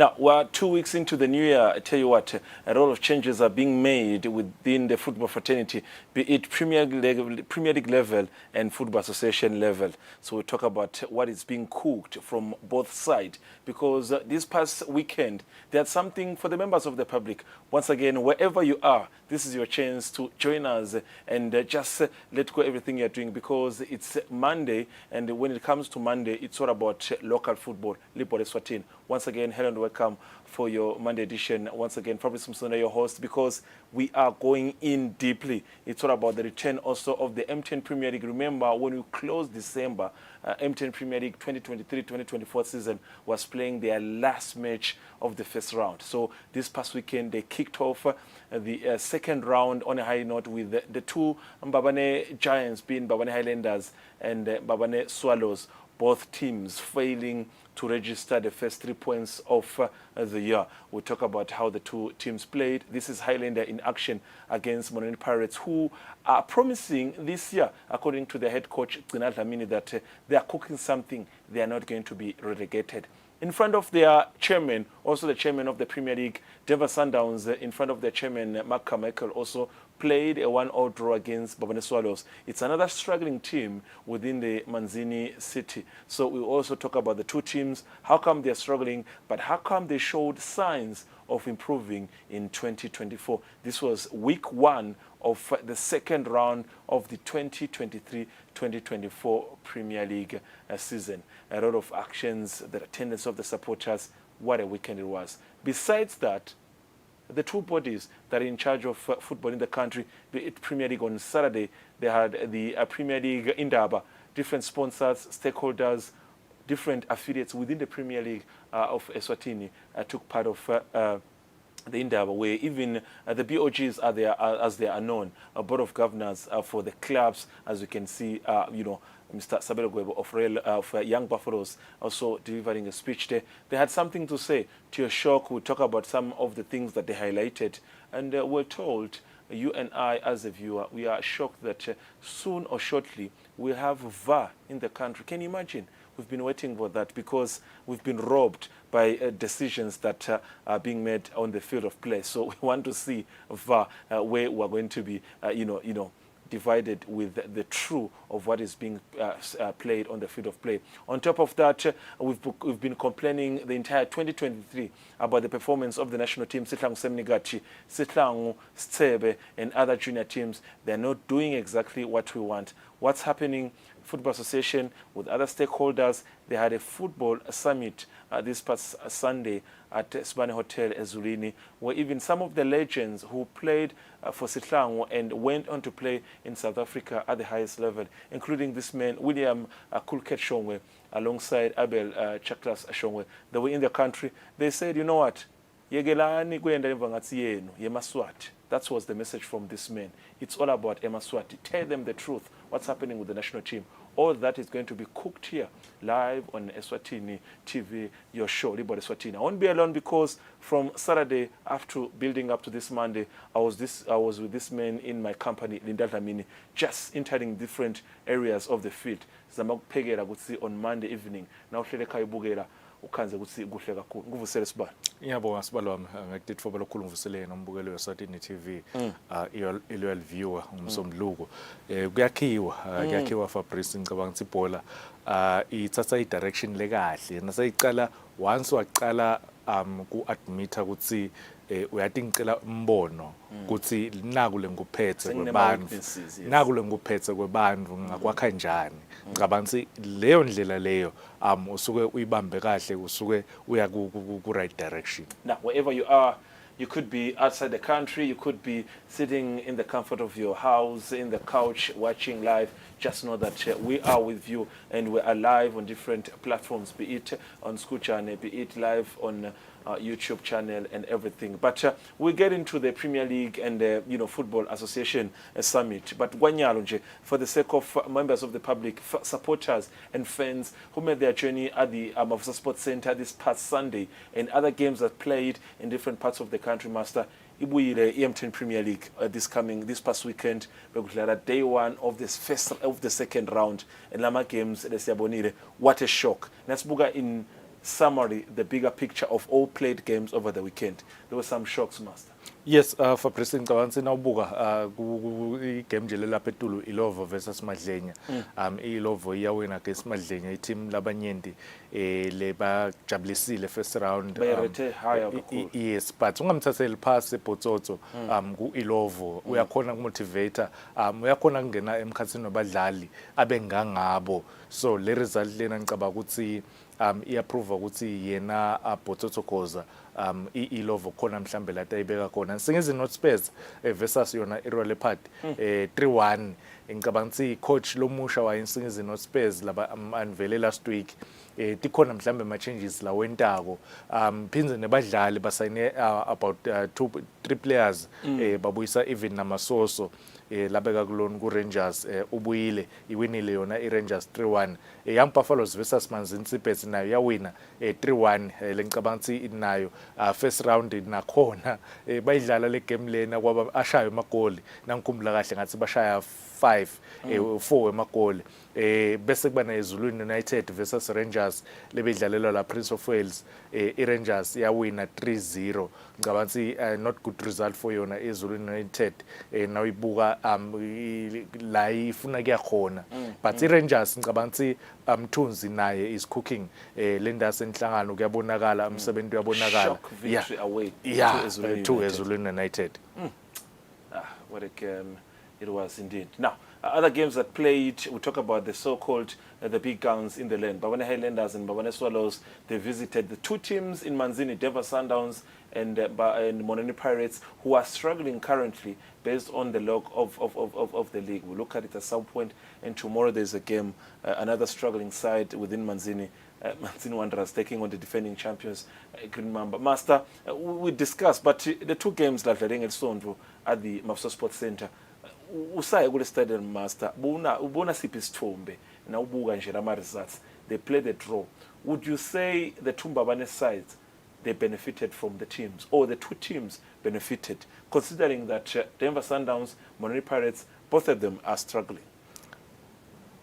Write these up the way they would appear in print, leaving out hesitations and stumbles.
Now, we're 2 weeks into the new year. I tell you what, a lot of changes are being made within the football fraternity, be it Premier League level and Football Association level. So we'll talk about what is being cooked from both sides, because this past weekend, there's something for the members of the public. Once again, wherever you are, this is your chance to join us and just let go everything you're doing, because it's Monday, and when it comes to Monday, it's all about local football. Libhola Eswatini. Once again, hello and welcome for your Monday edition. Once again, Fabrice Msona, your host, because we are going in deeply. It's all about the return also of the M10 Premier League. Remember, when we closed December, M10 Premier League 2023-2024 season was playing their last match of the first round. So this past weekend, they kicked off the second round on a high note with the two Mbabane Giants, being Mbabane Highlanders and Mbabane Swallows, both teams failing to register the first 3 points of the year. We'll talk about how the two teams played. This is Highlander in action against Mononi Pirates, who are promising this year, according to the head coach, Gcina Dlamini, that they are cooking something. They are not going to be relegated. In front of their chairman, also the chairman of the Premier League, Denver Sundowns, in front of their chairman, Mark Carmichael, also played a 1-1 draw against Mbabane Swallows. It's another struggling team within the Manzini city. So we also talk about the two teams, how come they're struggling, but how come they showed signs of improving in 2024. This was week 1 of the second round of the 2023-2024 Premier League season. A lot of actions, the attendance of the supporters, what a weekend it was. Besides that, the two bodies that are in charge of football in the country, be it Premier League on Saturday, they had the Premier League Indaba, different sponsors, stakeholders, different affiliates within the Premier League of Eswatini took part of the Indaba, where even the BOGs are there, as they are known, a board of governors for the clubs, as you can see, Mr. Sabelo Gwebo of Young Buffaloes also delivering a speech there. They had something to say. To your shock, we'll talk about some of the things that they highlighted. And we're told, you and I as a viewer, we are shocked that soon or shortly we'll have VAR in the country. Can you imagine? We've been waiting for that because we've been robbed by decisions that are being made on the field of play. So we want to see VAR where we're going to be, divided with the true of what is being played on the field of play. On top of that, we've been complaining the entire 2023 about the performance of the national team, Sihlangu Semnigachi, Sihlangu, Stsebe, and other junior teams. They're not doing exactly what we want. What's happening? Football Association with other stakeholders, they had a football summit this past Sunday at Sibane Hotel Ezulwini, where even some of the legends who played for Sihlangu and went on to play in South Africa at the highest level, including this man, William Kulket Shongwe, alongside Abel Chaklas Shongwe, they were in the country. They said, you know what? Yegelani kwenda emva ngathi yenu yeMaswati. That was the message from this man. It's all about eMaswati. Tell them the truth. What's happening with the national team? All that is going to be cooked here, live on Eswatini TV, your show, Libhola Eswatini. I won't be alone, because from Saturday after building up to this Monday, I was with this man in my company, Linda Dlamini, just entering different areas of the field. Zamapegera kutsi on Monday evening. Now ukhanze ukuthi kuhle kakhulu. Ngivusele Sibani. Ngiyabonga Sibalo wami, ngikuthoba lokukhulu ngivusele nombukelo weSwatini TV, i-loyal viewer umsomluko. Kuyakhiwa Fabrice, ngicabanga ukuthi ibhola ithatha i-direction lekahle. Nasayiqala once waqala ku-admita ukuthi uyathi ngicela umbono ukuthi naku lenguphethe kwebantu ngakwakha njani. Ngicabanga ukuthi leyo ndlela leyo usuke uyibambe kahle, usuke uya ku right direction. Now, wherever you are, you could be outside the country, you could be sitting in the comfort of your house, in the couch, watching live. Just know that we are with you, and we are live on different platforms, be it on School Channel, be it live on YouTube channel and everything. But we'll get into the Premier League and the Football Association summit. But Gwanyalonje, for the sake of members of the public, supporters and fans who made their journey at the Mafisa Sports Center this past Sunday, and other games that played in different parts of the country, Master, Ibuyile M10 Premier League this past weekend, day 1 of the second round, and Lama games, what a shock. Nasbuga in summary, the bigger picture of all played games over the weekend? There were some shocks, Master. Yes, Fabrice ngicabanga nawubuka igame nje lapha eTulu Ilovo versus Madlenya. Ilovo iyawina against Madlenya, i-team labanyenti le bajabulisile first round. Bayirate higher kakhulu. Yes, but ungamthatheli phasi eBotsotso ku Ilovo uyakhona ukumotivate, uyakhona kungena emkhathini wabadlali abengangabo. So le result lena ngicabanga ukuthi iyaprove ukuthi yena Botsotso Khoza Ilovo khona mhlambe la ayibeka khona singezi not Spurs versus yona iRoyal Party 3-1 ngicabanga ukuthi coach lomusha wayensingezi not Spurs laba unveil last week tikhona mhlambe ama changes la wentako phinze nebadlali basayine about 3 players babuyisa even namasoso labeka kulona ku Rangers ubuyile iwinile yona iRangers 3-1 Young Buffaloes versus Manzini City nayo yawina 3-1 lengicabanga ukuthi inayo first round nakhona bayidlala le game lena kwaba ashayo amagoli nangikhumbula kahle ngathi bashaya 4 emagoli bese kuba neZulu United versus Rangers lebedlalelwa la Prince of Wales iRangers yawina 3-0 ngicabanga ukuthi not good result for yona iZulu United nawibuka la ifuna kuyakhona but iRangers ngicabanga ukuthi Mthunzi naye is cooking lendase enhlangano kuyabonakala umsebenzi uyabonakala to eZulu United. What a game it was indeed. Now, other games that played, we talk about the so-called the big guns in the land. Bavane Highlanders and Bavane Swallows, they visited the two teams in Manzini, Denver Sundowns and Mononi Pirates, who are struggling currently based on the log of the league. We look at it at some point, and tomorrow there's a game, another struggling side within Manzini. Manzini Wanderers taking on the defending champions, Green Mamba. Master, we discussed, but the two games that Ladeng and Sondro at the Mafso Sports Center, usaye kule stadium Master, ubona siphi isithombe na ubuka nje ama results. They played a draw. Would you say the two Mbabane sides, they benefited from the teams, or the two teams benefited, considering that Denver Sundowns, Mononi Pirates, both of them are struggling?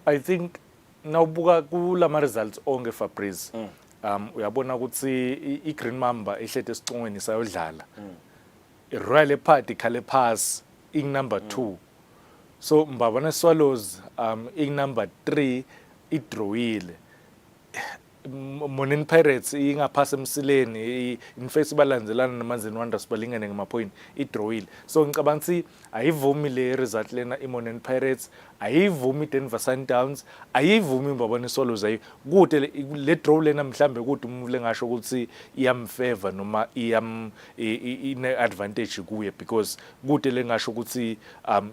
I think nawubuka kulama results onke Fabrice uyabona ukuthi iGreen Mamba ehlethe esicongweni sayodlala iRoyal Party khale pass number 2 so Mbabane Swallows number 3 idrawile Mononi Pirates ingaphasa emsileni in fact balandelana naManzini Wanderers balingane ngamapoint idrawile so ngicabanga ukuthi ayivumi le result lena iMononi Pirates ayivumi Denver Sundowns ayivumi Mbabane Swallows kude le draw lena mhlambe kude umuntu lengasho ukuthi iyamfavor noma ine advantage kuye because kude lengasho ukuthi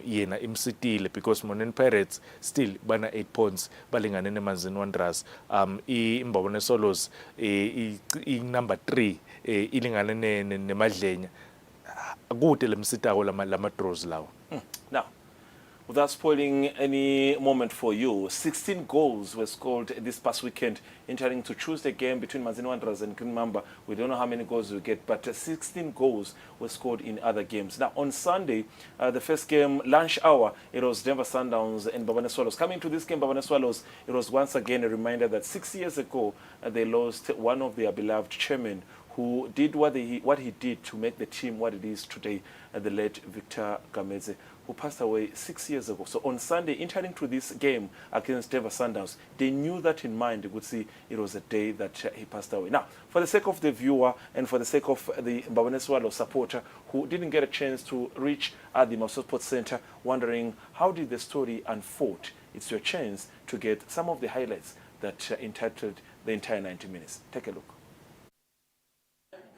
yena imsitile because Mononi Pirates still bana 8 points balingane neManzini Wanderers Mbabane Swallows number 3 ilingane neMadlenya kude lemsitako lama draws lawo. Now, without spoiling any moment for you, 16 goals were scored this past weekend, entering to choose the game between Manzini Wanderers and Green Mamba. We don't know how many goals we get, but 16 goals were scored in other games. Now, on Sunday, the first game, lunch hour, it was Denver Sundowns and Mbabane Swallows. Coming to this game, Mbabane Swallows, it was once again a reminder that 6 years ago, they lost one of their beloved chairmen who did what he did to make the team what it is today, the late Victor Gameze, who passed away 6 years ago. So on Sunday, entering to this game against Denver Sundowns, they knew that in mind. They could see it was a day that he passed away. Now, for the sake of the viewer and for the sake of the Mbabane Swallows supporter who didn't get a chance to reach at the Mafso Sports Center, wondering how did the story unfold, it's your chance to get some of the highlights that entitled the entire 90 minutes. Take a look.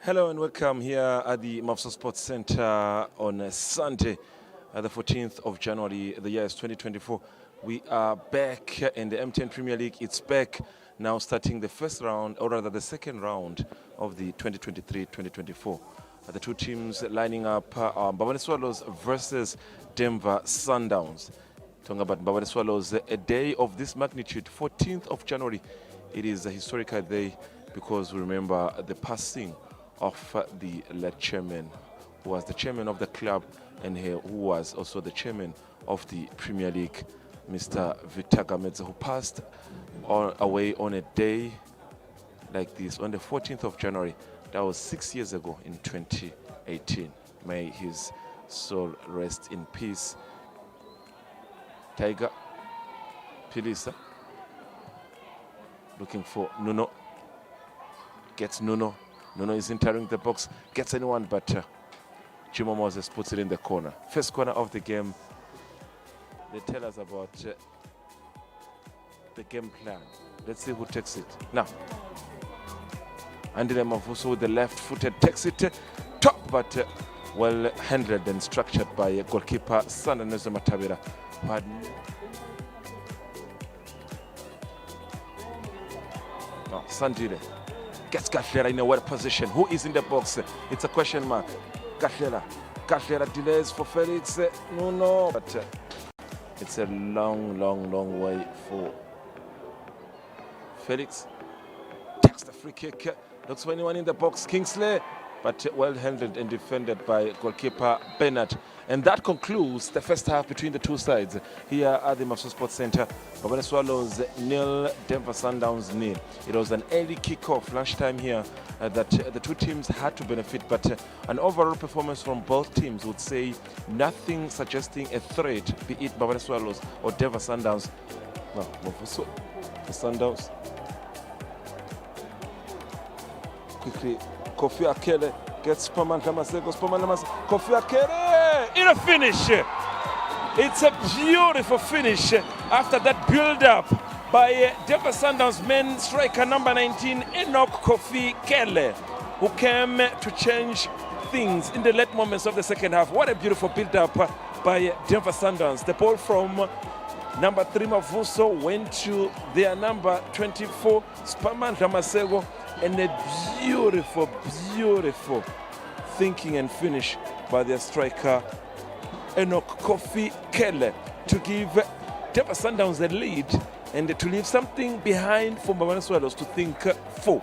Hello and welcome here at the Mafso Sports Center on Sunday, the 14th of January. The year is 2024. We are back in the MTN Premier League. It's back now, starting the first round, or rather the second round of the 2023-2024. The two teams lining up are Mbabane Swallows versus Denver Sundowns. Talking about Mbabane Swallows, a day of this magnitude, 14th of January. It is a historical day because we remember the passing of the late chairman, who was the chairman of the club and who was also the chairman of the Premier League, Mr. Victor Gameze, who passed away on a day like this on the 14th of January. That was 6 years ago in 2018. May his soul rest in peace. Tiger Pilisa looking for Nuno. Gets Nuno. Nuno is entering the box. Gets anyone but Chimo Moses puts it in the corner. First corner of the game. They tell us about the game plan. Let's see who takes it. Now, Andile Mavuso with the left-footed takes it top, but well handled and structured by goalkeeper Sandanezo Matabira. No, Sandile gets Kahlera in a well position. Who is in the box? It's a question mark. Kahlera delays for Felix. No, but it's a long way for Felix. Takes the free kick. Looks for anyone in the box. Kingsley, but well handled and defended by goalkeeper Bernard. And that concludes the first half between the two sides here at the Mafuso Sports Center. Bafana Swallows 0, Denver Sundowns 0. It was an early kickoff, lunchtime here, that the two teams had to benefit, but an overall performance from both teams would say nothing suggesting a threat, be it Bafana Swallows or Denver Sundowns. No, Mafuso, the Sundowns. Quickly, Kofi Akele gets Spamandla Maseko. Kofi Akele in a finish. It's a beautiful finish after that build-up by Denver Sundowns men striker number 19, Enoch Kofi Kele, who came to change things in the late moments of the second half. What a beautiful build-up by Denver Sundowns. The ball from number 3 Mavuso went to their number 24, Spamandla Maseko, and a beautiful thinking and finish by their striker Enoch Kofi Kele to give Denver Sundowns a lead and to leave something behind for Bafana Swallows to think for.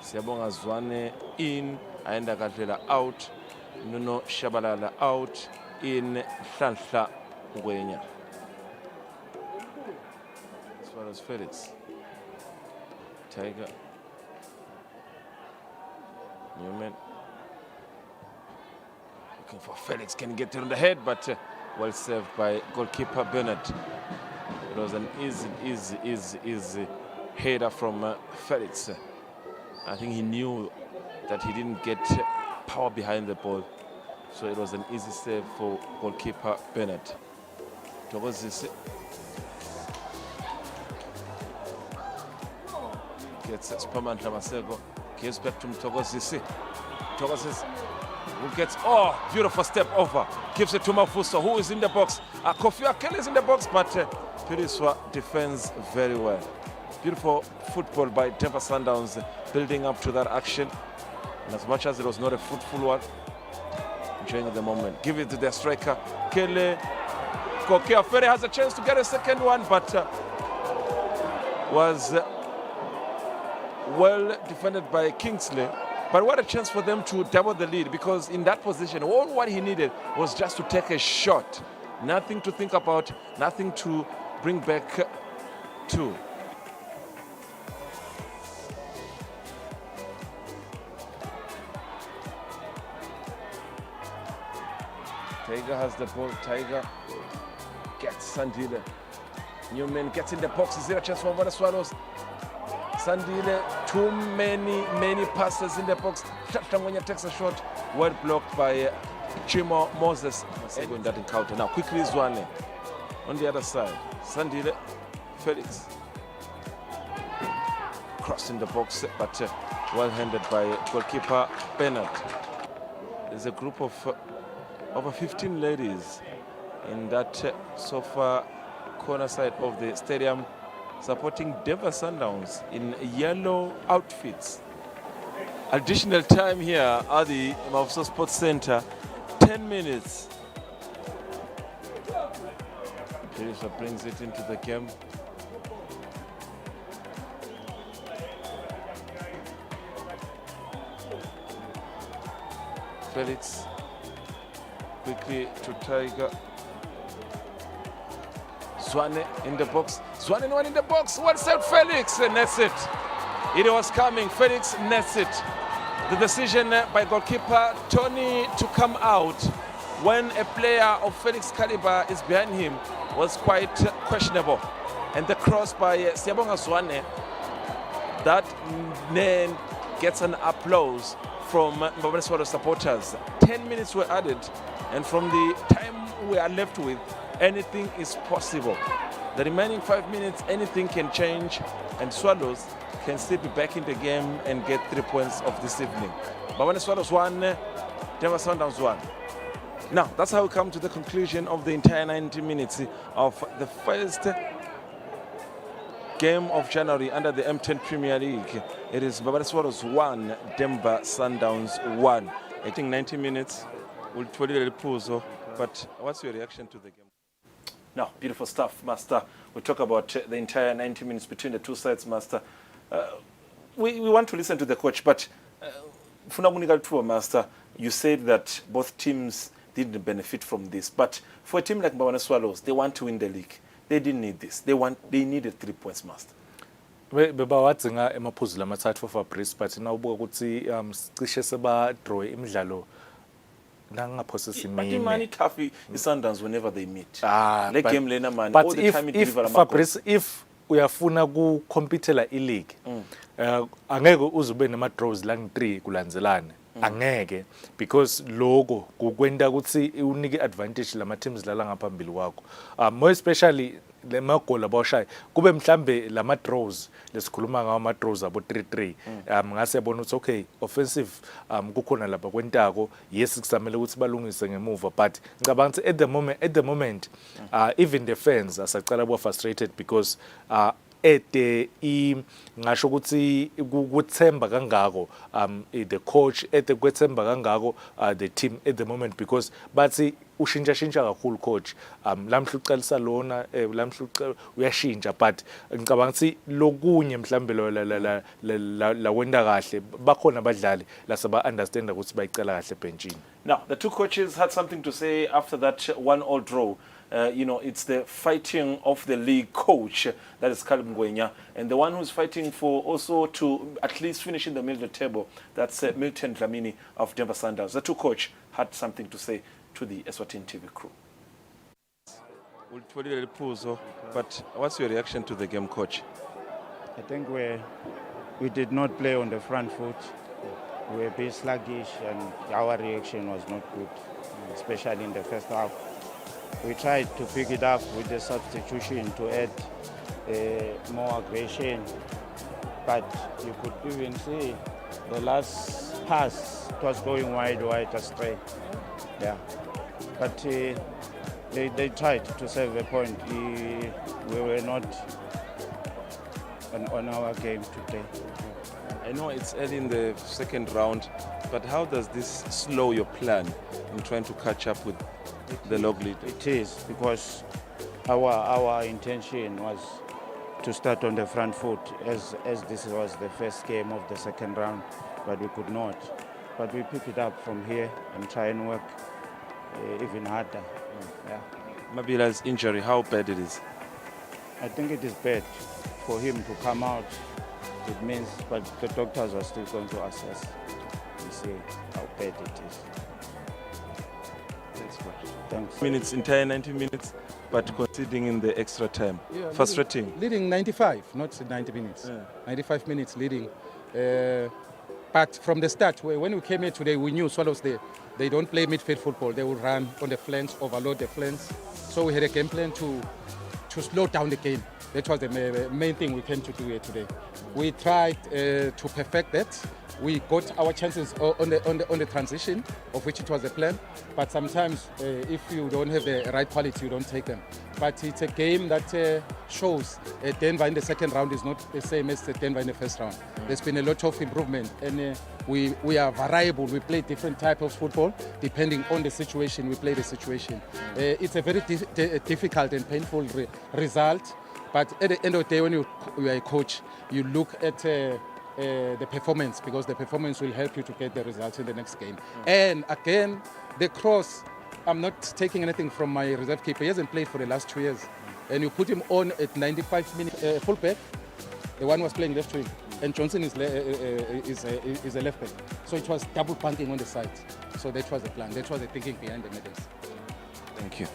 Siyabonga Zwane in, Aenda Kahlera out, Nuno Shabalala out, in Hlanhla Ngwenya. As far as Felix. Tiger. Newman. Looking for Felix. Can get it on the head, but well saved by goalkeeper Bernard. It was an easy header from Felix. I think he knew that he didn't get power behind the ball. So it was an easy save for goalkeeper Bernard. Togozisi gets Spamandla Maseko, gives back to Togozisi. Togozisi who gets, beautiful step over, gives it to Mafuso, who is in the box. Kofi Akele is in the box, but Piriswa defends very well. Beautiful football by Denver Sundowns, building up to that action. And as much as it was not a fruitful one, enjoying the moment. Give it to their striker, Kele. Kokea Ferre has a chance to get a second one, but was well defended by Kingsley. But what a chance for them to double the lead, because in that position, all what he needed was just to take a shot. Nothing to think about, nothing to bring back to. Tiger has the ball. Tiger gets Sandile. Newman gets in the box. Is there a chance for Bafana Swallows? Sandile, too many passes in the box. Ngwenya takes a shot. Well blocked by Chimo Moses in that encounter. Now quickly Zwane on the other side. Sandile, Felix. Cross in the box, but well handled by goalkeeper Bernard. There's a group of over 15 ladies in that sofa corner side of the stadium supporting Denver Sundowns in yellow outfits. Additional time here at the Mafuso Sports Center, 10 minutes. Piriswa brings it into the game. Felix quickly to Tiger. Zwane in the box. Zwane one in the box. One side Felix, and that's it. It was coming. Felix nets it. The decision by goalkeeper Tony to come out when a player of Felix caliber is behind him was quite questionable. And the cross by Siyabonga Zwane, that then gets an applause from Mbabane Swallows supporters. 10 minutes were added, and from the time we are left with, anything is possible. The remaining 5 minutes, anything can change, and Swallows can still be back in the game and get 3 points of this evening. Mbabane Swallows 1, Denver Sundowns 1. Now, that's how we come to the conclusion of the entire 90 minutes of the first game of January under the M10 Premier League. It is Mbabane Swallows 1, Denver Sundowns 1. I think 90 minutes will totally puzo, but what's your reaction to the game? No, beautiful stuff, Master. We talk about the entire 90 minutes between the two sides, Master. We want to listen to the coach, but Master, you said that both teams didn't benefit from this, but for a team like Mbabane Swallows, they want to win the league. They didn't need this. They needed 3 points, Master. Bebawadzinga emaphuzu lamathathu Fabrice, but nawubuka ukuthi cishe seba draw imidlalo nangaphosisa imini. But imani tough iSundowns whenever they meet. Le game lena man all the time it deliver Fabrice, if uyafuna ku competela ileague, angeke uzube nama draws lang 3 kulandzelana. Angeke, because logo kukwenda ukuthi unike advantage lama teams dlala ngaphambili kwakho. More especially le magoli aboshayo kube mhlambe lama draws lesikhuluma ngawo ama draws abo 3-3. Ngase yabona ukuthi okay, offensive kukhona lapha kwentako, yes kusamele ukuthi balungise ngemuva, but ngicabanga ukuthi at the moment even the fans asacala bo frustrated because ngasho ukuthi kuthemba kangako the coach kwethemba kangako the team at the moment, because bathi ushintsha kakhulu coach lamhla uqalisa lona lamhla uyashintsha, but ngicabanga ukuthi lokunye mhlambe la wenda kahle bakhona abadlali laseba understand ukuthi bayicela kahle benchini. Now the two coaches had something to say after that 1-1 draw. It's the fighting of the league coach, that is Caleb Ngwenya, and the one who's fighting for also to at least finish in the middle of the table, that's Milton Dlamini of Denver Sundowns. The two coach had something to say to the Eswatini TV crew. But what's your reaction to the game, coach? I think we did not play on the front foot. We were a bit sluggish, and our reaction was not good, especially in the first half. We tried to pick it up with the substitution to add more aggression, but you could even see the last pass, it was going wide astray. Yeah, but they tried to save a point. We were not on our game today. I know it's early in the second round, but how does this slow your plan in trying to catch up with the log lead? It is, because our intention was to start on the front foot as this was the first game of the second round, but we could not. But we pick it up from here and try and work even harder. Yeah. Mabila's injury, how bad it is? I think it is bad for him to come out. It means, but the doctors are still going to assess and see how bad it is. Thanks, coach. Thanks. Minutes, entire 90 minutes, but conceding in the extra time. Yeah, frustrating. Leading 95, not 90 minutes. Yeah. 95 minutes leading. But from the start, when we came here today, we knew Swallows, they don't play midfield football. They will run on the flanks, overload the flanks. So we had a game plan to slow down the game. That was the main thing we came to do here today. We tried to perfect that. We got our chances on the transition, of which it was a plan. But sometimes, if you don't have the right quality, you don't take them. But it's a game that shows Denver in the second round is not the same as Denver in the first round. There's been a lot of improvement, and we are variable. We play different types of football depending on the situation. We play the situation. It's a very difficult and painful result. But at the end of the day, when you are a coach, you look at the performance, because the performance will help you to get the results in the next game. And again, the cross, I'm not taking anything from my reserve keeper. He hasn't played for the last 2 years. and you put him on at 95 minutes, full back. The one was playing left wing, and Johnson is a left back. So it was double punting on the side. So that was the plan. That was the thinking behind the medals. Thank you.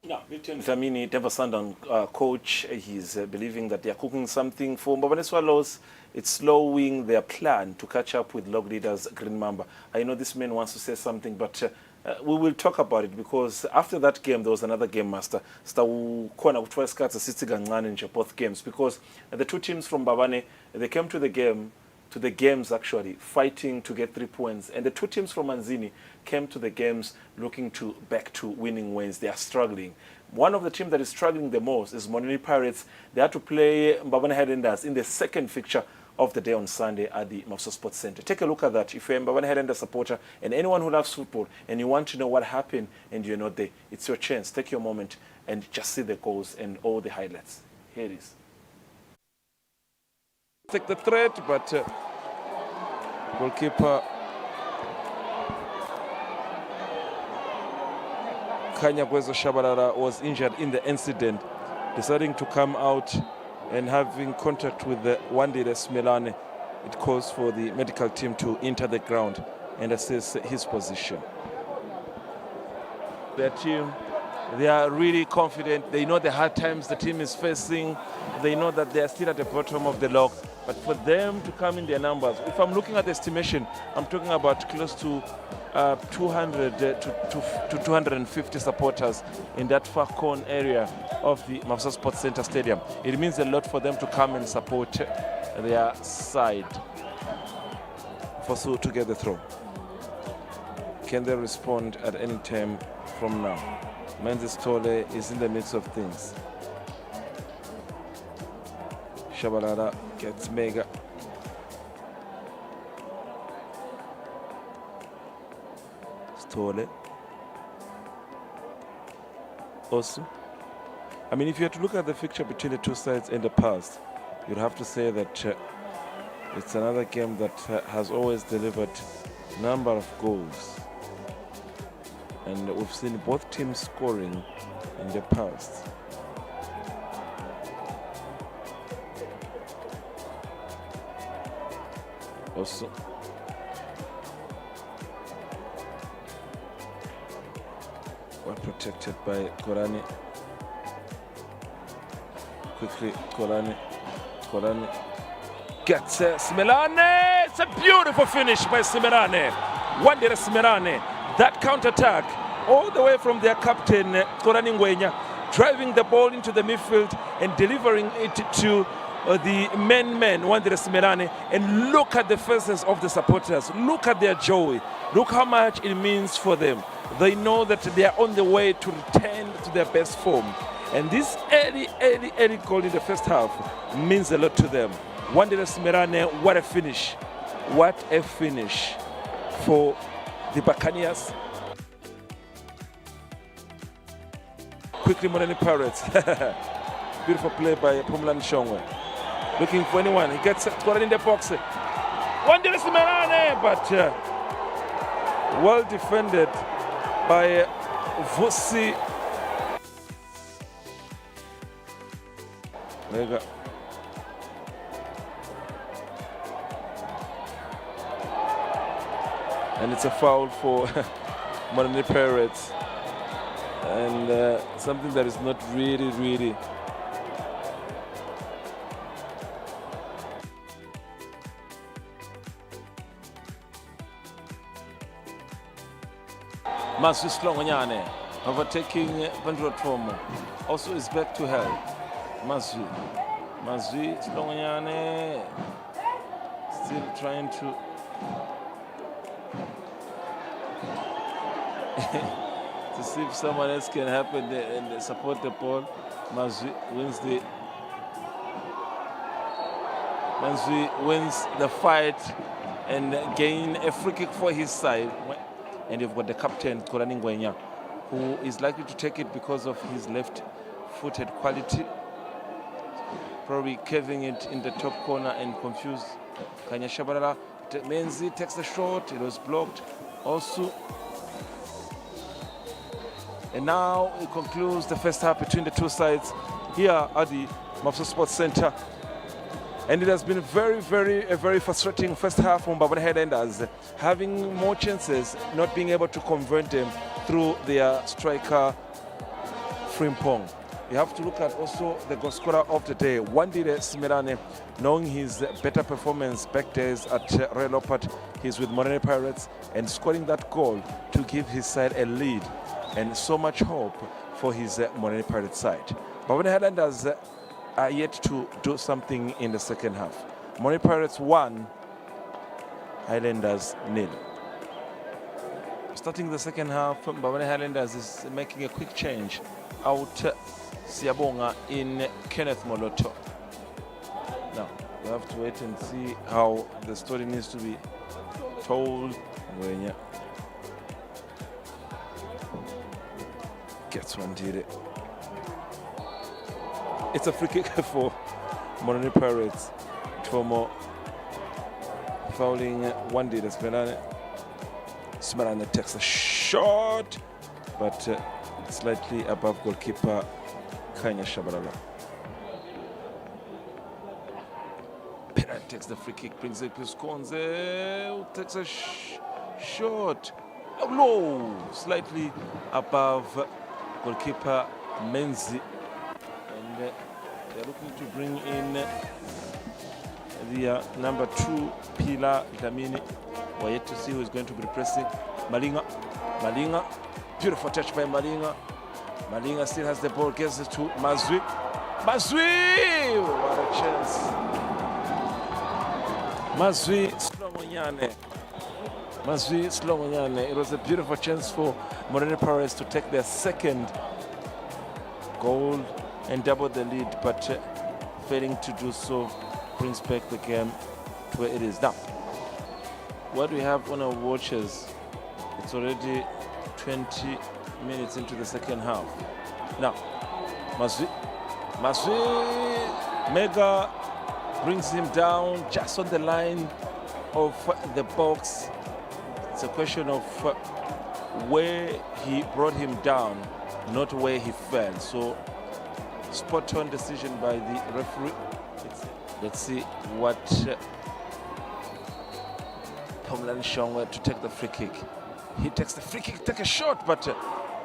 Now, Milton Dlamini, Denver Sundown coach, he's believing that they are cooking something for Mbabane Swallows. It's slowing their plan to catch up with log leaders Green Mamba. I know this man wants to say something, but we will talk about it, because after that game there was another game, Master. Both games, because the two teams from Mbabane, they came to the games actually fighting to get 3 points, and the two teams from Manzini came to the games looking to back to winning ways. They are struggling. One of the teams that is struggling the most is Monini Pirates. They had to play Mbabane Highlanders in the second fixture of the day on Sunday at the Mafsa Sports Center. Take a look at that. If you're a Mbabane Highlanders supporter and anyone who loves football and you want to know what happened and you're not there, it's your chance. Take your moment and just see the goals and all the highlights. Here it is. Take the threat, but goalkeeper Kanyagwezo Shabalala was injured in the incident, deciding to come out and having contact with the Wandile Smelane. It calls for the medical team to enter the ground and assess his position. Their team, they are really confident. They know the hard times the team is facing. They know that they are still at the bottom of the log. But for them to come in their numbers, if I'm looking at the estimation, I'm talking about close to 200 to 250 supporters in that far corner area of the Mafsa Sports Center Stadium. It means a lot for them to come and support their side. Fosu to get the throw. Can they respond at any time from now? Menzies Tole is in the midst of things. Shabalala gets Mega. Stole. Also, I mean, if you had to look at the fixture between the two sides in the past, you'd have to say that it's another game that has always delivered a number of goals. And we've seen both teams scoring in the past. Also, well protected by Korani. Quickly, Korani gets Smelane. It's a beautiful finish by Smelane. Wandile Smelane. That counter-attack all the way from their captain, Korani Ngwenya, driving the ball into the midfield and delivering it to the man, Wandile Smelane. And look at the faces of the supporters. Look at their joy. Look how much it means for them. They know that they are on the way to return to their best form. And this early goal in the first half means a lot to them. Wandile Smelane, what a finish. What a finish for the Buccaneers. Quickly, Monini Pirates. Beautiful play by Pumlan Shongwe. Looking for anyone. He gets caught in the box. Wandile Smelane, but well defended by Vusi. Mega. And it's a foul for Monini Pirates. And something that is not really Maswi Slongonyane overtaking Vandrotomo. Also is back to health. Maswi Slongonyane still trying to to see if someone else can happen and support the ball. Maswi wins the fight and gain a free kick for his side. And you've got the captain, Korani Ngwenya, who is likely to take it because of his left-footed quality. Probably curving it in the top corner and confuse Kanya Shabalala. Menzi takes the shot, it was blocked. Also, And now it concludes the first half between the two sides here at the Mapsa Sports Center. And it has been a very frustrating first half from Babane Highlanders, having more chances, not being able to convert them through their striker Frimpong. You have to look at also the goal scorer of the day, Wandile Smirane, knowing his better performance back days at Royal Leopard. He's with Morene Pirates and scoring that goal to give his side a lead and so much hope for his Morene Pirates side. Babane Highlanders are yet to do something in the second half. Morene Pirates 1, Highlanders 0. Starting the second half, Babane Highlanders is making a quick change out Siabonga in Kenneth Moloto. Now, we have to wait and see how the story needs to be told. When gets one did it. It's a free kick for Morene Pirates. Tomo fouling one did Smirane takes a shot, but slightly above goalkeeper Kanya Shabalala. Penalty takes the free kick, brings it to Skonze, takes a shot, low, slightly above goalkeeper Menzi. And they're looking to bring in the number 2, Pilar Dlamini. We're yet to see who is going to be replacing Malinga. Beautiful touch by Malinga. Malinga still has the ball, gets it to Mazwi. Mazwi! What a chance. Mazwi Slomonyane. It was a beautiful chance for Morene Pirates to take their second goal and double the lead, but failing to do so brings back the game to where it is now. What we have on our watches, it's already 20 minutes into the second half. Now, Mazwi Mega brings him down just on the line of the box. It's a question of where he brought him down, not where he fell. So, spot on decision by the referee. Let's see what Pomlan Shongwe to take the free kick. He takes the free kick, take a shot, but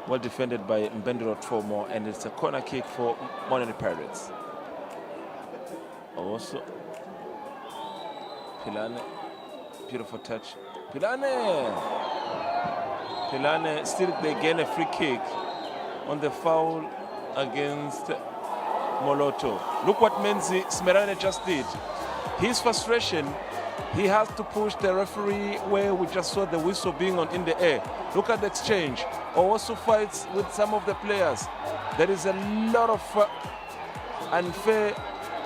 well defended by Mbendero Tomo, and it's a corner kick for Morene Pirates. Also, Pilane, beautiful touch. Pilane, still they gain a free kick on the foul against Moloto. Look what Menzi Smirane just did. His frustration, he has to push the referee where we just saw the whistle being on in the air. Look at the exchange. Also fights with some of the players. There is a lot of unfair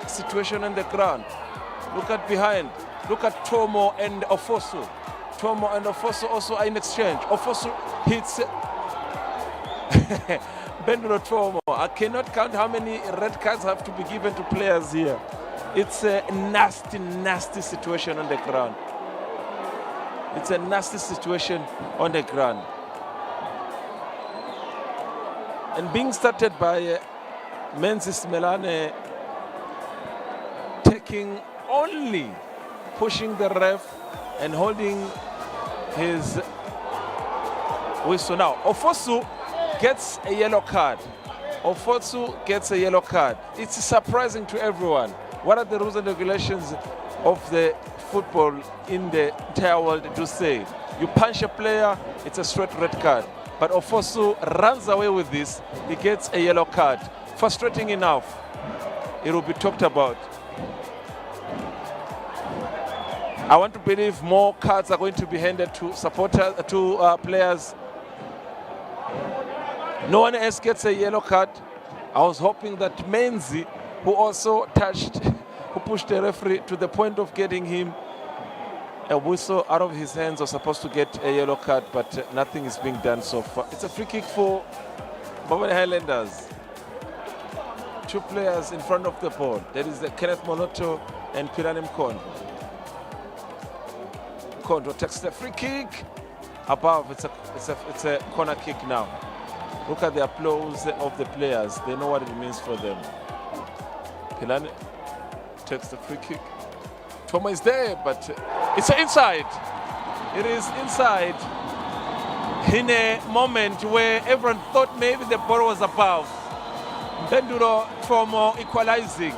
situation on the ground. Look at behind. Look at Tomo and Ofosu. Tomo and Ofosu also are in exchange. Ofosu hits Bendro Tomo. I cannot count how many red cards have to be given to players here. It's a nasty situation on the ground. It's a nasty situation on the ground. And being started by Menzies Melane taking only, pushing the ref and holding his whistle. Now, Ofosu gets a yellow card. It's surprising to everyone. What are the rules and regulations of the football in the entire world do say? You punch a player, it's a straight red card. But Ofosu runs away with this, he gets a yellow card. Frustrating enough, it will be talked about. I want to believe more cards are going to be handed to supporters, to players. No one else gets a yellow card. I was hoping that Menzi, who also who pushed the referee to the point of getting him a whistle out of his hands, was supposed to get a yellow card, but nothing is being done so far. It's a free kick for Babane Highlanders. Two players in front of the ball. There is Kenneth Moloto and Piranim Kondo. Kondo takes the free kick above. It's a corner kick now. Look at the applause of the players. They know what it means for them. Pilane takes the free kick. Toma is there, but it's inside. It is inside. In a moment where everyone thought maybe the ball was above. Benduro Tomo equalizing.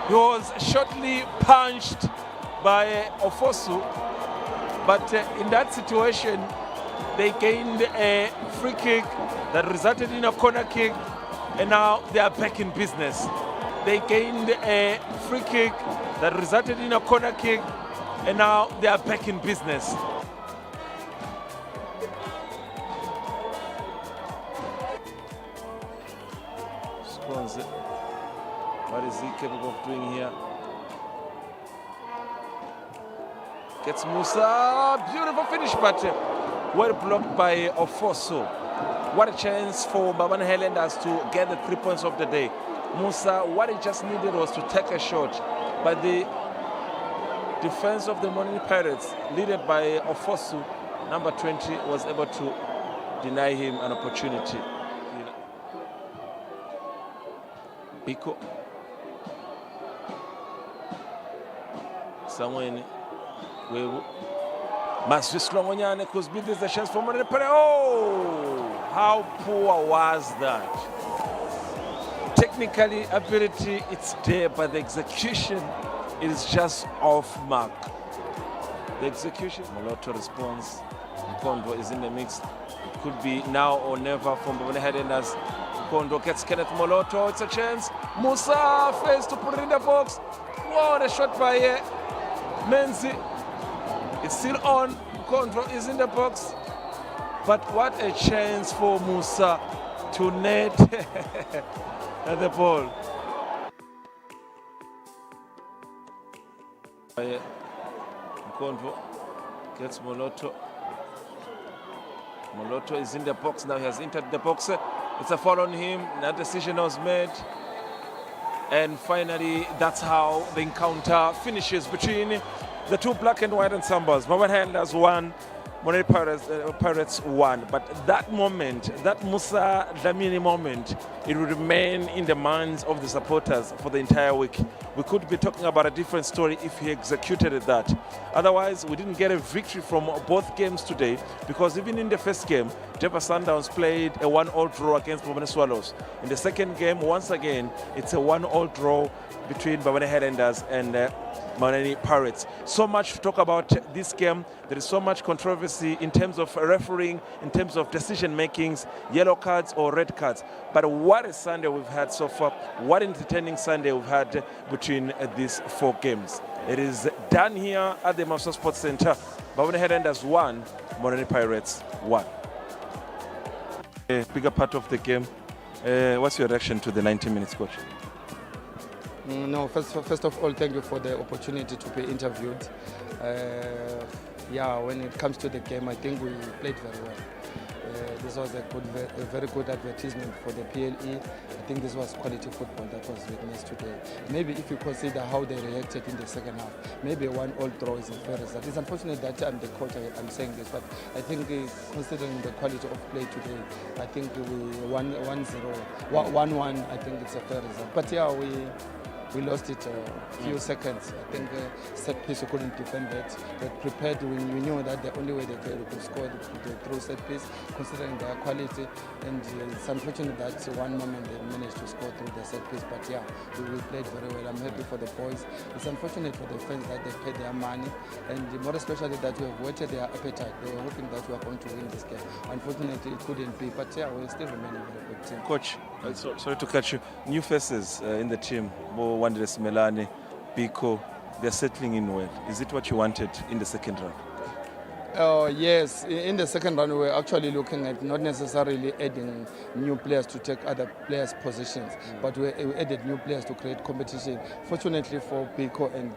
He was shortly punched by Ofosu, but in that situation, they gained a free kick that resulted in a corner kick, and now they are back in business. They gained a free kick that resulted in a corner kick, and now they are back in business. Skonze, what is he capable of doing here? Gets Musa, beautiful finish, but well blocked by Ofosu. What a chance for Bafana Highlanders to get the 3 points of the day. Musa, what he just needed was to take a shot, but the defense of the Morning Pirates, led by Ofosu, number 20, was able to deny him an opportunity. Biko. Someone will Masvislongonyane could be this the chance for Morning Pirates. Oh, how poor was that? Technically, ability, it's there, but the execution is just off mark. The execution, Moloto response, Kondo is in the mix. It could be now or never from Bafana Highlanders. Kondo gets Kenneth Moloto, it's a chance. Musa fails to put it in the box. What a shot by Menzi. It's still on. Kondo is in the box. But what a chance for Musa to net at the ball. Kondo gets Moloto. Moloto is in the box now. He has entered the box. It's a foul on him. That decision was made. And finally, that's how the encounter finishes between the two black and white ensembles. Bafana Highlanders won, Morning Pirates won. But that moment, that Musa Dlamini moment, it will remain in the minds of the supporters for the entire week. We could be talking about a different story if he executed that. Otherwise, we didn't get a victory from both games today, because even in the first game, Jeffa Sundowns played a 1-1 draw against Bafana Swallows. In the second game, once again, it's a 1-1 draw between Bafana Highlanders and Morning Pirates. So much to talk about this game. There is so much controversy in terms of refereeing, in terms of decision makings, yellow cards or red cards. But what a Sunday we've had so far. What an entertaining Sunday we've had between these four games. It is done here at the Master Sports Center. Bafana Highlanders won, Morning Pirates won. A bigger part of the game. What's your reaction to the 90 minutes, coach? No, first of all, thank you for the opportunity to be interviewed. When it comes to the game, I think we played very well. This was a very good advertisement for the PLE. I think this was quality football that was witnessed today. Maybe if you consider how they reacted in the second half, maybe a 1-1 draw is a fair result. It's unfortunate that I'm the coach, I'm saying this, but I think considering the quality of play today, I think we 1-1, I think it's a fair result. But yeah, we lost it a few seconds. I think set piece we couldn't defend that. But prepared, we knew that the only way they could score through set piece, considering their quality. And it's unfortunate that one moment they managed to score through the set piece. But yeah, we played very well. I'm happy for the boys. It's unfortunate for the fans that they paid their money, and more especially that we have whetted their appetite. They were hoping that we are going to win this game. Unfortunately, it couldn't be. But yeah, we still remain a very good team. Coach, sorry to catch you. New faces in the team. Wandile Simelane, Biko, they're settling in well. Is it what you wanted in the second round? Yes, in the second round we were actually looking at not necessarily adding new players to take other players' positions, but we added new players to create competition. Fortunately for Biko and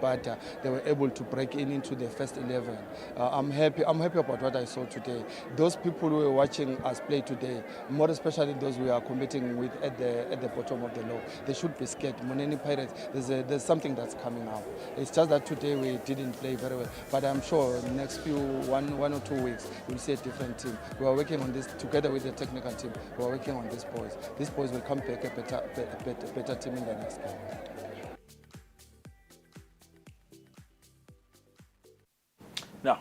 but they were able to break into the first 11. I'm happy about what I saw today. Those people who were watching us play today, more especially those we are competing with at the bottom of the law, they should be scared. Moneni Pirates, there's something that's coming up. It's just that today we didn't play very well, but I'm sure in the next one or 2 weeks we'll see a different team. We are working on this together with the technical team. We are working on these boys. These boys will come back a better team in the next game. Now,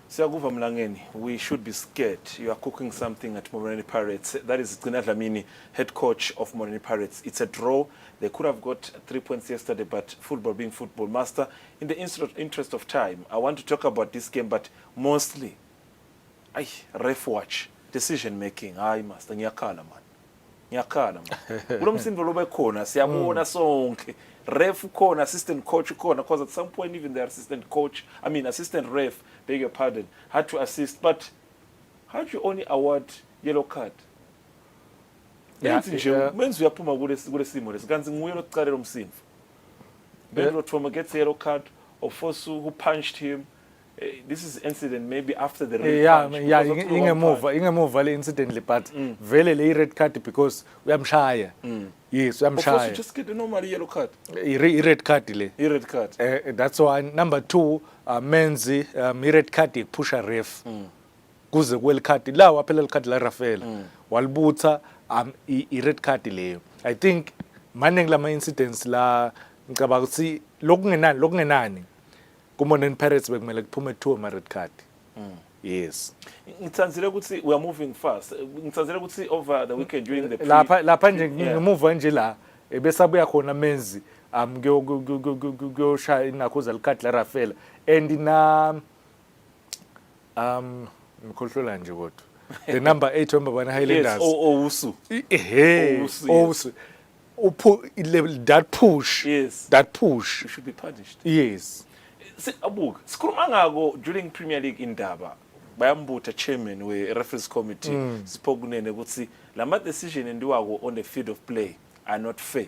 Siyakuva Mlangeni, we should be scared. You are cooking something at Moreni Pirates. That is Gina Dlamini, head coach of Moreni Pirates. It's a draw. They could have got 3 points yesterday, but football being football master. In the interest of time, I want to talk about this game, but mostly, ref watch, decision making. Master, ngiyakhala man. Ngiyakhala man. Kulo msindo lobe khona, siyabona sonke. Ref khona, assistant coach khona, because at some point even the assistant ref, beg your pardon, had to assist. But how do you only award yellow card? Menzi uyaphuma kule simo lesi kanti nguye lokuqalela umsimfu. Ben Rotfoma gets a yellow card, of Fosu who punched him. This is incident maybe after the red punch. ingemuva le incidentally, but vele le red card because uyamshaya. Yes, uyamshaya. Fosu just get a normal yellow card. Red card le. Red card. That's why number 2 Menzi red card iphusha ref. Kuze kwel card la waphela le card la Rafaela. Walibutha red card leyo. I think maningi lama incidents la ngicabanga ukuthi lokungenani kuMoreni Pirates bekumele kuphume 2 ama red card. Yes. Ngithanzile ukuthi we are moving fast. Ngithanzile ukuthi over the weekend during the lapha nje ngimuva nje la besabuya khona Menzi kuyoshaya inakhuza likhathi la Rafaela and ngikhohlola nje kodwa the number 8 wemba bana Highlanders. Owusu. That push. Yes. That push. You should be punished. Yes. Abuka sikhuluma ngako during Premier League indaba bayambutha chairman we referees committee sipokunene ukuthi lama decision endiwako on the field of play are not fair.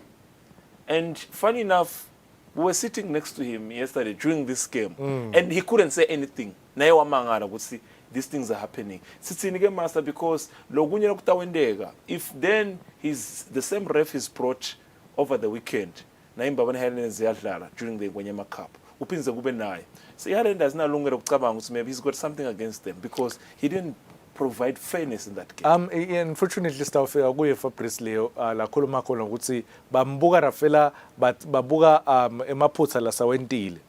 And funny enough, we were sitting next to him yesterday during this game and he couldn't say anything. Naye wamangala ukuthi these things are happening. Sithini ke master because lokunye lokutawendeka if then the same ref is brought over the weekend na imbabana Highlanders yadlala during the Ngwenyama Cup. Upinze kube naye. So Highlanders nalungelo kucabanga ukuthi maybe he's got something against them because he didn't provide fairness in that game. Unfortunately stawufika kuye Fabrice Leo la khuluma khona ukuthi bambuka Rafaela but babuka emaphutha la sawentile.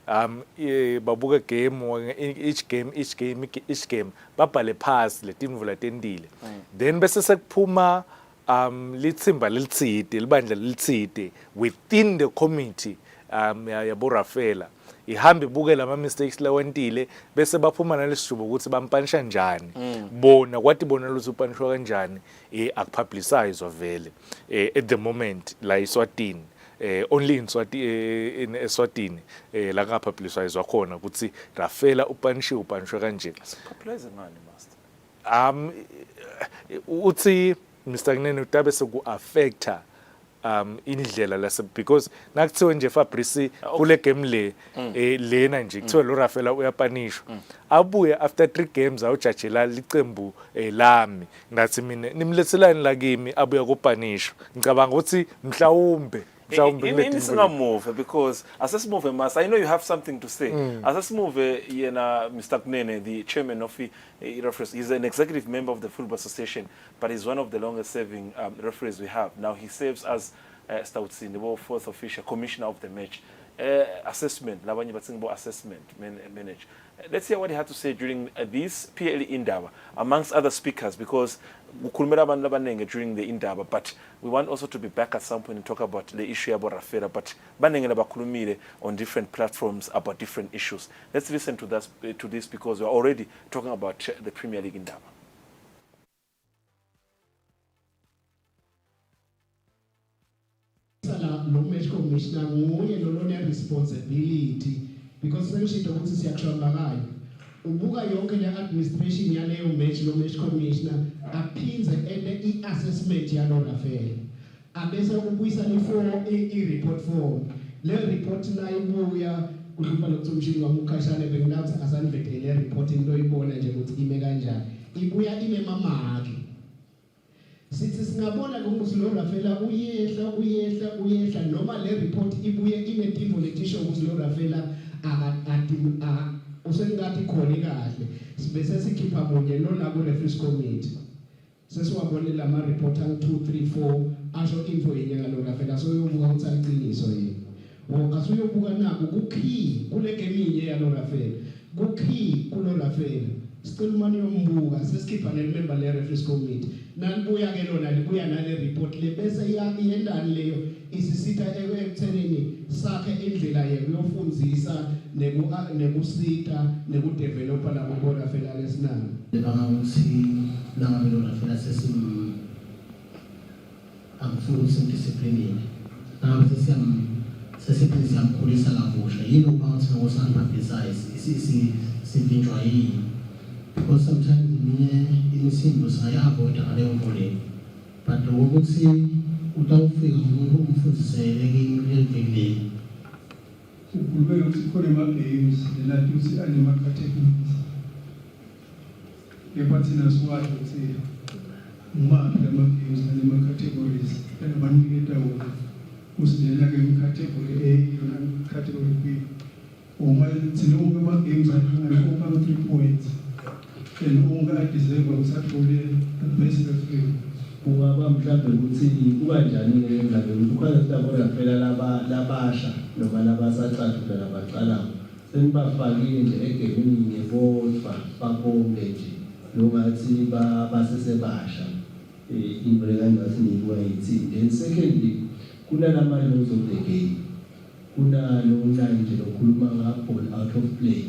Babuka game each game babhale pass le team vula tendile. Then bese sekuphuma lithimba lelitsite libandla lelitsite within the committee yabo Rafaela ihambe ibukela ama mistakes lawentile bese baphuma nalesijubo ukuthi bampanisha njani bona kwathi bona luthi upanishwa kanjani akupublicize vele at the moment la Eswatini only in Eswatini la ka publicize wakhona ukuthi Rafaela upanishwa kanje. Publicize ngani master? Uthi Mr. Gnene utabe soku affecta indlela lase because nakuthiwe nje Fabrice kule game lena nje kuthiwe lo Rafaela uyapanishwa abuye after 3 games awujajela licembu lami ngathi mina nimlethelani la kimi abuya kupanishwa ngicabanga ukuthi mhlawumbe move because move mas I know you have something to say. Move yena Mr. Gnene, the chairman of the referees, he's an executive member of the Football Association, but he's one of the longest serving referees we have. Now he serves as Stautzini, the fourth official commissioner of the match. Assessment, manage. Let's hear what he had to say during this PL Indaba, amongst other speakers, because during the Indaba, but we want also to be back at some point and talk about the issue about Rafaela, but on different platforms about different issues. Let's listen to this because we're already talking about the Premier League Indaba. Lo match commissioner nguye lolona responsibility because sengishilo ukuthi siyaxhamba ngayo ubuka yonke le administration yaleyo match lo match commissioner aphinze ende i-assessment yalo Rafaela abese ubuyisa i report form le report nayo ibuya kuhlupha lokuthi umshini wami ukhashane bengingathi asanivekele le report into oyibona nje ukuthi ime kanjani ibuya inemamaki sithi singabona ukuthi lo Rafela uyehla noma le report ibuye inetimbo letisho ukuthi lo Rafela usengathi khona kahle sibese sikhipha munye lona ku referees committee sesiwabone lama report ang 2 3 4 asho info yenyanga lo Rafela so yobuka ukuthi aliqiniso yini asuyobuka nako kukhi kule game inye ya lo Rafela kukhi kulo Rafela sicela umani yombuka sesikhipha nemember le referees committee nalibuya ke lona libuya nale report le bese iyendani leyo isisitha ekuthenini sakhe indlela yokufundzisa nekusita nekudevelopa labo bona phela lesinalo lebanga ukuthi langabe lo Rafela angifuni ukuthi discipline nangabe sesiyamkhulisa kabusha yini uma ukuthi ngosanibabhesize sivinjwa yini because sometimes imisindo sayavoida ngaleyo ndlela but ukuthi utawufika umuntu umfundisele ngilevekile ukubeka ukuthi khona ama-games nelathi ukuthi anema-categories kepha thina sikwazi ukuthi ngimaphi lama-games anema-categories anabaniketa wona usilela-ke category A yona category B uma thina onke ama-games ahlangane onke 3 points and onke adeserve ukuthi athole the best referee kungaba mhlawumbe ukuthi kukanjani ke mhlawumbe ukuthi ukhona sidabona Rafela labasha noma labasaqala labaqalayo senibafakile nje egemini ngebodwa bakonke nje lokuthi basesebasha into lekangathi niyiwa yithi then secondly kunalama laws of the game kunalo nanje lokhuluma ngaball out of play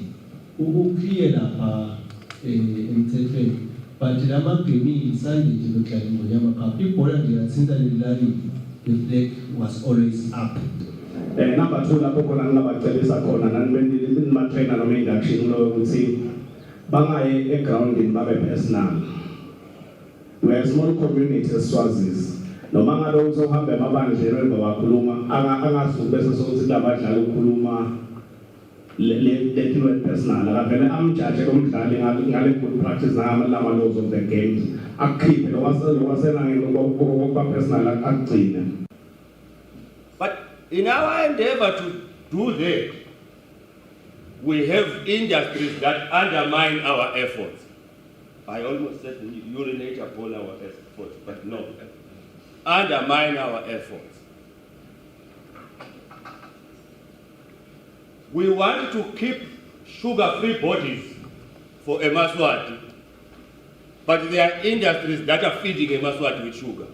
ukukhiye lapha emthethweni but lama game Sunday nje lokudlala ingonyama cup ibhola nje yathinta lelali the flag was always up number 2 lapho khona ngingabacebisa khona nani ma trainer noma induction lo ukuthi bangaye egroundini babe personal we are small community Swazis noma ngalo uzohamba emabandleni emva bakhuluma angasuki bese sokuthi labadlali ukukhuluma le personal akavele amjudge komdlali ngale good practice lama laws of the games akukhiphe lokwasena ngokwa personal akugcina. But in our endeavor to do that, we have industries that undermine our efforts. I almost said urinate upon our efforts, but no, undermine our efforts. We want to keep sugar-free bodies for Emaswati, but there are industries that are feeding Emaswati with sugar.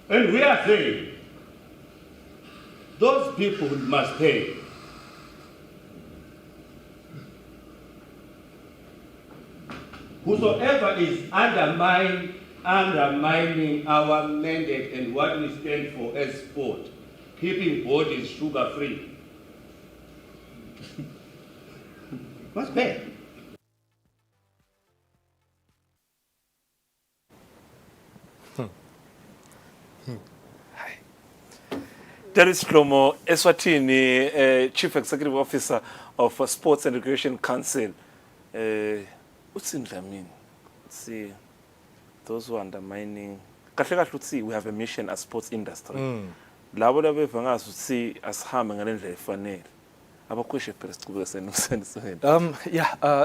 And we are saying, those people must pay. Whosoever is undermining our mandate and what we stand for as sport, keeping bodies sugar-free, must pay. Libhola Eswatini, Chief Executive Officer of Sports and Recreation Council. What's in the mean? See, those who are undermining. We have a mission as sports industry. Labo labo bevanga see as harming and fanele. Abakweshe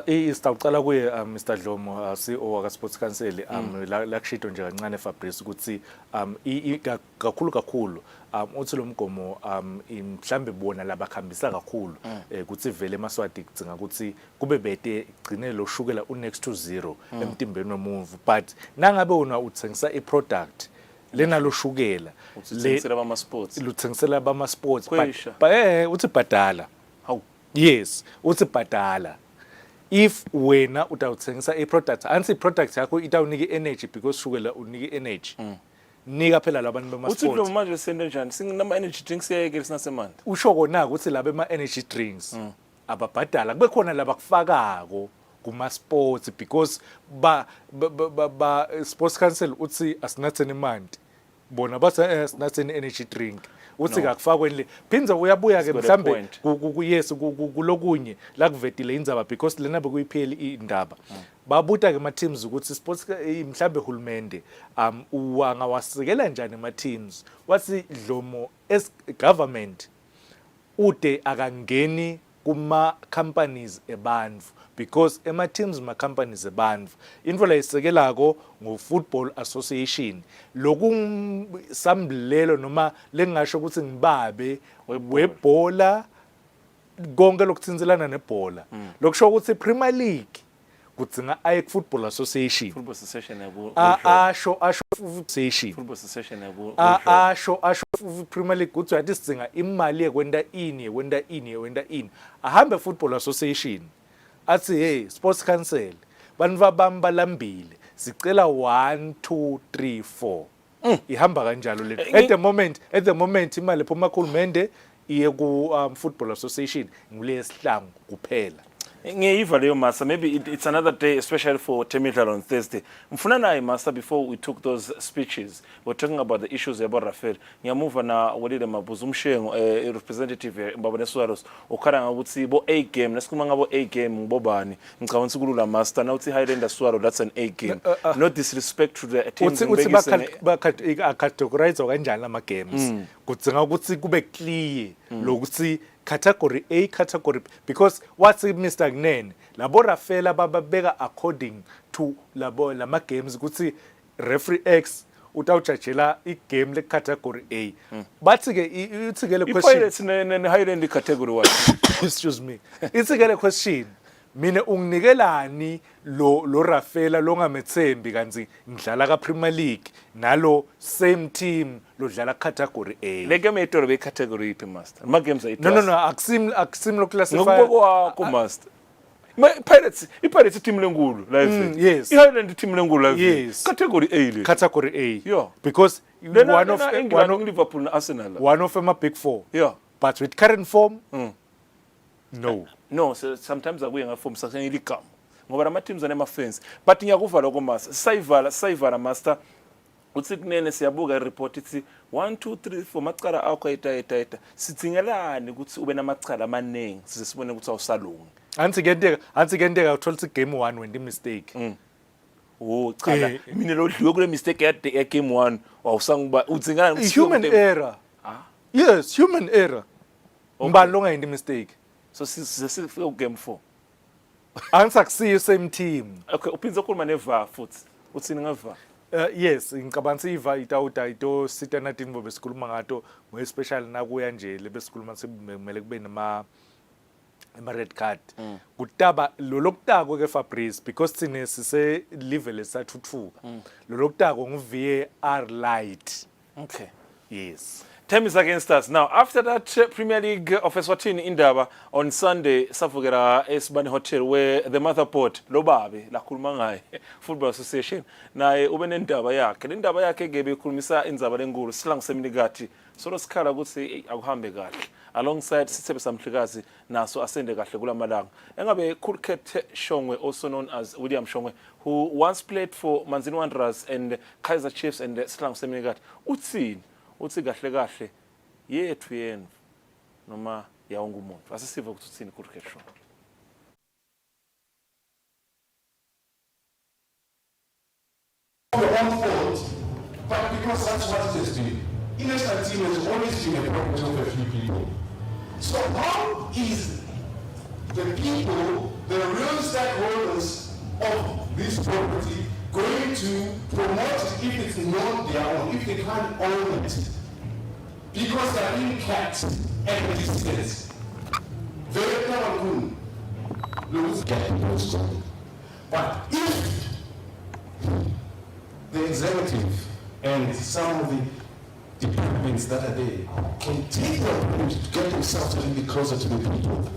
istawucala kuye Mr Dlomo CEO waka Sports Council la kushito nje kancane Fabrice ukuthi kakhulu uthi lo mgomo mhlambe bona labakhambisa kakhulu ukuthi vele eMaswati kudzinga ukuthi kube bete gcine lo shukela next to 0 emtimbeni womuvu but nangabe una uthengisa iproduct lena lo shukela uthengisela bama sports luthengisela bama sports uthi badala. Yes, uthi badala. If wena utawuthengisa iproduct anti product yakho itawuniki energy because shukela uniki energy. Nika phela labantu bama sports. Uthi lo manje sende njani? Sinama energy drinks yeke sinasemandi. Usho kona ukuthi labe ma energy drinks ababhadala kube khona labakufakako kuma sports because ba sports council uthi asinatheni imandi bona basa sinatheni energy drink uthi akufakwe le phinza uyabuya ke mhlambe yes kulokunye la kuvetile indzaba because lena bekuyipheli indaba babuta ke ma teams ukuthi sports mhlambe hulumende wangawasikela njani ma teams wasi dlomo as government ude akangeni kuma companies ebandvu because ema teams ma companies ebandvu into la isekelako ngo football association lokusambulelo noma lengasho ukuthi ngibabe webhola konke lokutsinzelana nebhola lokusho ukuthi Premier League kudzinga aye football association asho football association asho Premier League kuthi yathi sidzinga imali yekwenta ini ahambe football association athi hey sports council bantu balambile sicela 1 2 3 4 ihamba kanjalo le at the moment imali phuma kuhulumende iye ku football association ngule yesihlangu kuphela ngiyiva leyo master maybe it's another day especially for Temidlalo on Thursday mfuna naye master before we took those speeches we're talking about the issues about Rafael ngiyamuva na Wolile Mabuza umshengo representative Mbabane Swaros ukhala ngakuthi bo A game nesikhuluma ngabo A game ngibobani ngicabanga ukuthi kulula master na uthi Highlander Swaro that's an A game no disrespect to the teams uthi categorize kanjani ama games kudzinga ukuthi kube clear lokuthi category A, category B, because what's Mr. Gnene, labo Rafaela bababeka according to lama games, kuti referee X utawuchachela game le category A. But it's a question. It's in Highland category 1. Excuse me. It's a question. Mine ungnikelani lo Rafaela lo ngametsembi kanzi ngidlala ka Premier League nalo same team lo dlala category A le game etoro be category ipi master ma games no aksim lo classify ngokuboko ku master Pirates team lenkulu live yes Highland team lenkulu live yes category A le category A yeah because one of Liverpool and Arsenal one of them a big four yeah but with current form no so sometimes akuye ngaform saseligama ngoba ama teams anema fans but ngiyakuva lokho master sayivala master uthi kunene siyabuka report ithi 1 2 3 4 macala akho ayita sitsingelani ukuthi ube namacala amaningi size sibone ukuthi awusalungi anti kenteka uthola ukuthi game 1 went mistake cha mina lo dliwe kule mistake ya game 1 awusangiba utsingelani human error yes human error ngibani longa into mistake so sifika ku game 4 ansakusiyo same team okay uphinza ukukhuluma neVAR futhi uthini ngeVAR yes ngicabanga iva ito sita natin bo besikhuluma ngato ngo special nakuya nje lebesikhuluma semele kube nama red card kutaba lo lokutako ke Fabrice because sine sise level esathuthuka lo lokutako ngu VAR light okay yes time is against us now after that Premier League of Eswatini indaba on Sunday savukela Esibani Hotel where the mother port lobabe lakhuluma ngaye Football Association naye ube nendaba yakhe le ndaba yakhe gebe ikhulumisa indzaba lenkulu sihlangu seminikati solo sikhala ukuthi akuhambe kahle alongside sithebe samhlikazi naso asende kahle kulamalanga engabe Khulkhet Shongwe also known as William Shongwe who once played for Manzini Wanderers and Kaizer Chiefs and sihlangu seminikati uthini uthi kahle yethu yenu noma yawonke umuntu asisiva ukuthi uthini Khulkhet Shongwe on fault, but because that's what it has been. National team has always been a property of a few people. So how is the people, the real stakeholders of this property, going to promote it if it's not their own, if they can't own it? Because they are being kept at a distance. Very powerful. Lose getting those. But if the executive and some of the departments that are there can take the opportunity to get themselves a little bit closer to the people,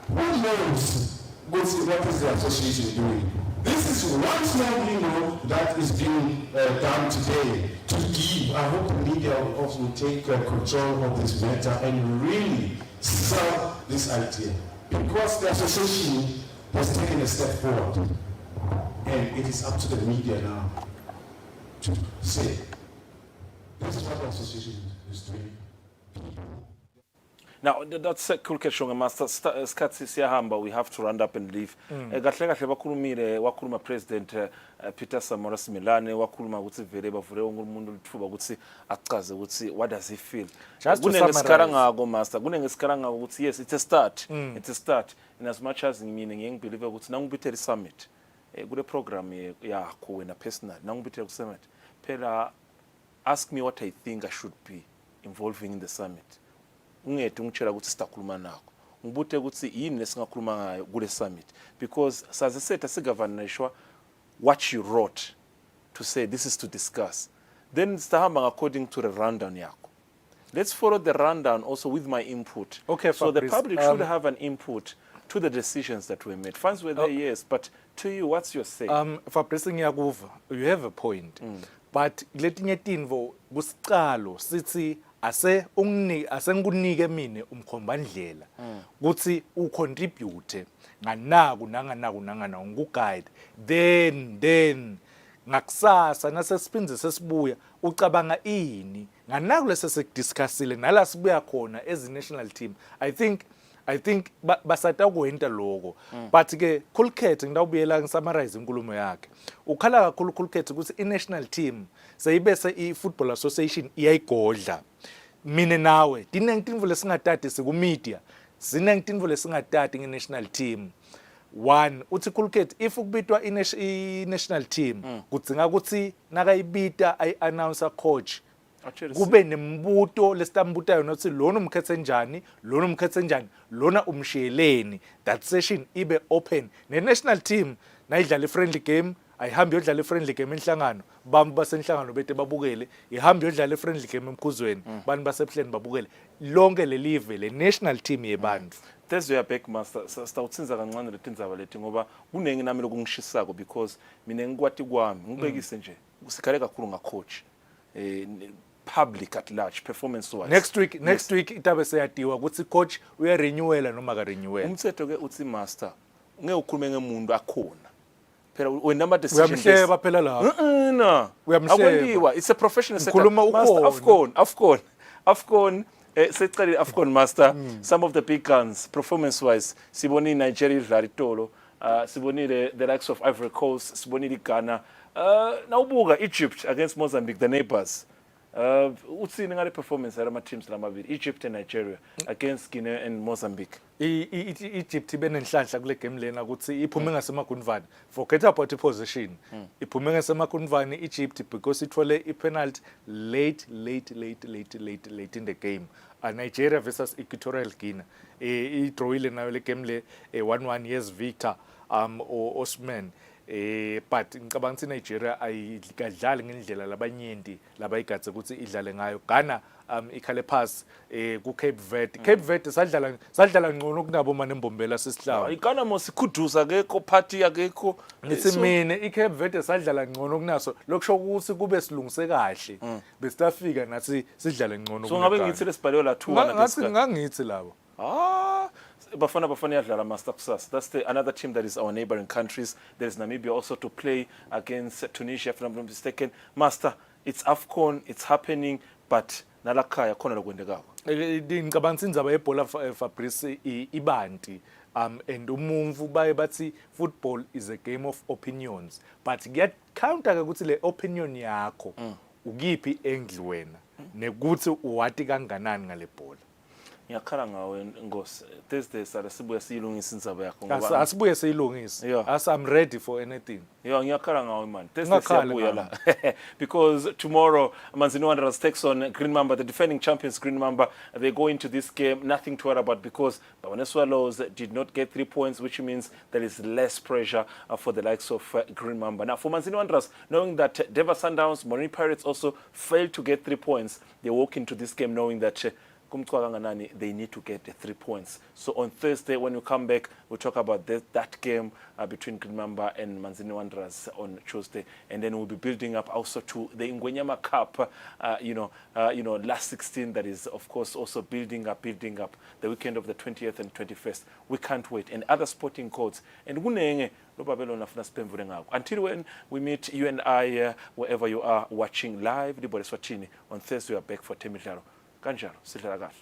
who knows what is the association doing? This is one small window that is being done today to give. I hope the media will also take control of this matter and really sell this idea. Because the association has taken a step forward, and it is up to the media now to say This is what the association is doing. Now that's a cool question, Master. Skhatsi siyahamba, we have to round up and leave. Kahle kahle bakhulumile wakhuluma President Peter Samoras Milane wakhuluma ukuthi vele bavule wonke umuntu lithuba ukuthi achaze ukuthi what does he feel. Kunesikhala ngako Master, kunesikhala ngako ukuthi yes it's a start. It's a start. In as much as mina ngiyengibelieve ukuthi nangibithela summit kule program yakho wena personal nangibithela ku summit phela ask me what I think I should be involving in the summit. Ungede ungitshela ukuthi sitakhuluma nakho ngibuthe ukuthi yini lesingakhuluma ngayo kule summit because saze setha sigoverneshwa what you wrote to say this is to discuss, then sitahamba according to the rundown yakho. Let's follow the rundown also with my input. Okay, so Fabrice, the public should have an input to the decisions that were made. Funds were there, yes, but to you, what's your say? Fabrice ngiyakuva, you have a point. But letinye tinvo kusicalo sithi ase ngikunike mina umkhombandlela ukuthi ucontribute nganaku nangana ngiguide then ngakusasa nasesiphinze sesibuya ucabanga ini nganaku lese sekudiscussile nala sibuya khona as national team. I think basata kwenta lokho but ke Khulkhet ngidawubuyela ngisammarize inkulumo yakhe ukhala kakhulu Khulkhet ukuthi i-national team seyibese i-football association iyayigodla. Mina nawe tinengitinvo lesingatati siku media zinengitinvo lesingatati nge-national team. One uthi Khulkhet if kubitwa i-national team kudzinga ukuthi nakayibita ayi-announcer coach kube nembuto lesitambuta yona ukuthi lona umkhethe njani lona umkhethe njani lona umshiyeleni. That session ibe open ne-national team nayidlala i-friendly game ayihambi yodlala i-friendly game enhlangano bami basenhlangano bete babukele ihambi yodlala i-friendly game emkhuzweni bani basebuhleni babukele lonke lelive le-national team yebantu. There's your back Master sitawutsinza kancane letindzaba leti ngoba kunengi nami lokungishisako because mina ngikwati kwami ngibekise nje usikhale kakhulu ngacoach public at large performance wise. Next week itabe seyatiwa ukuthi coach uyarenewela noma ka renewela. Umthetho ke uthi Master ngeke ukhulume ngemuntu akhona. Phela when number decision uyamhleba phela la. No. Uyamhleba. It's a professional setup. Master Afcon secali Afcon Master some of the big guns performance wise siboni Nigeria Laritolo siboni the likes of Ivory Coast siboni Ghana nawubuka Egypt against Mozambique the neighbors utsini ngale performance yalama teams lamabili Egypt and Nigeria against Guinea and Mozambique. Egypt benenhlanhla kule game lena ukuthi iphume ngasemagunvani forget about position iphume ngasemagunvani Egypt because ithole ipenalty late in the game. Nigeria versus Equatorial Guinea idrawile nayo le game le 1-1 yes Victor Osman. But ngicabanga ukuthi Nigeria ayikadlali ngendlela labanyenti labayigadze ukuthi idlale ngayo. Ghana ikhale pass ku Cape Verde. Cape Verde sadlala ngcono kunabo manembombela sesihlawa. Ghana mosikhuduza akekho party akekho. Ngithi mina iCape Verde sadlala ngcono kunaso lokusho ukuthi kube silungise kahle besitafika nathi sidlale ngcono. So ngabe ngithi lesibhaliwe la 2 ngathi labo. Bafana yadlala Master kusasa. That's another team that is our neighboring countries. There's Namibia also to play against Tunisia if I'm not mistaken. Master, it's AFCON, it's happening, but nalakhaya khona lokwendekako. Ngicabanga ukuthi indzaba yebhola Fabrice ibanti and umumvu baye bathi football is a game of opinions but get counter ukuthi le opinion yakho ukiphi angle wena nekuthi uwati kanganani ngale bhola. Ngiyakhala ngawe Nkosi Thursday sala sibuya siyilungisa indzaba yakho ngoba asibuye siyilungisa I'm ready for anything. Ngiyakhala ngawe man Thursday siyabuya la because tomorrow Manzini Wanderers takes on Green Mamba, the defending champions Green Mamba. They go into this game nothing to worry about because Bafana Swallows did not get 3 points, which means there is less pressure for the likes of Green Mamba. Now for Manzini Wanderers, knowing that Deva Sundowns, Marine Pirates also failed to get 3 points, they walk into this game knowing that they need to get 3 points. So on Thursday, when we come back, we'll talk about that game between Grimamba and Manzini Wanderers on Tuesday, and then we'll be building up also to the Ingwenyama Cup, last 16. That is, of course, also building up the weekend of the 20th and 21st. We can't wait, and other sporting codes. And until when we meet you and I, wherever you are watching live, Libhola Eswatini, on Thursday we are back for Temidlalo. Kanjalo, Silhara Kahle.